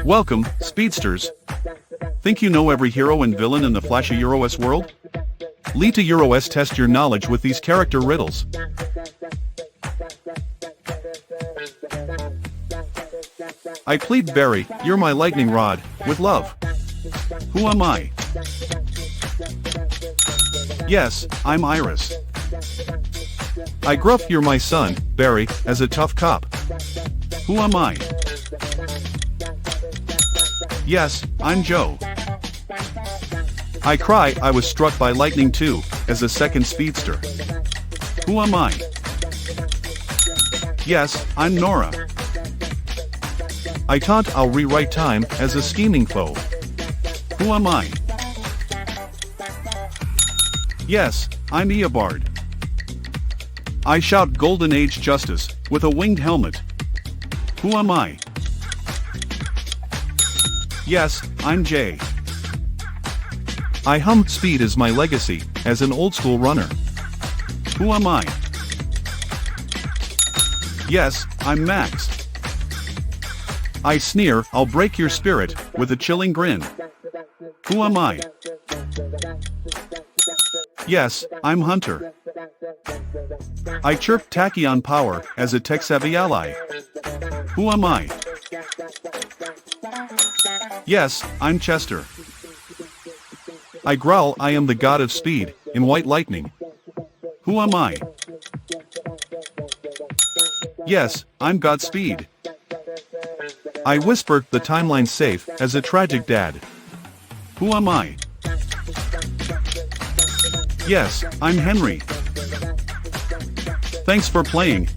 Welcome, speedsters. Think you know every hero and villain in the flashy Euro-S world? Lita Euro-S test your knowledge with these character riddles. I plead Barry, you're my lightning rod, with love. Who am I? Yes, I'm Iris. I gruff you're my son, Barry, as a tough cop. Who am I? Yes, I'm Joe. I cry I was struck by lightning too, as a second speedster. Who am I? Yes, I'm Nora. I taunt I'll rewrite time as a scheming foe. Who am I? Yes, I'm Eobard. I shout Golden Age Justice, with a winged helmet. Who am I? Yes, I'm Jay. I hum speed as my legacy, as an old-school runner. Who am I? Yes, I'm Max. I sneer, I'll break your spirit, with a chilling grin. Who am I? Yes, I'm Hunter. I chirp Tachyon Power, as a tech-savvy ally. Who am I? Yes, I'm Chester. I growl I am the god of speed, in white lightning. Who am I? Yes, I'm Godspeed. I whisper the timeline's safe, as a tragic dad. Who am I? Yes, I'm Henry. Thanks for playing.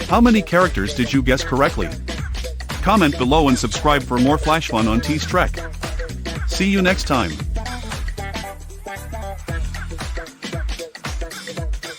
How many characters did you guess correctly? Comment below and subscribe for more flash fun on T's Trek. See you next time.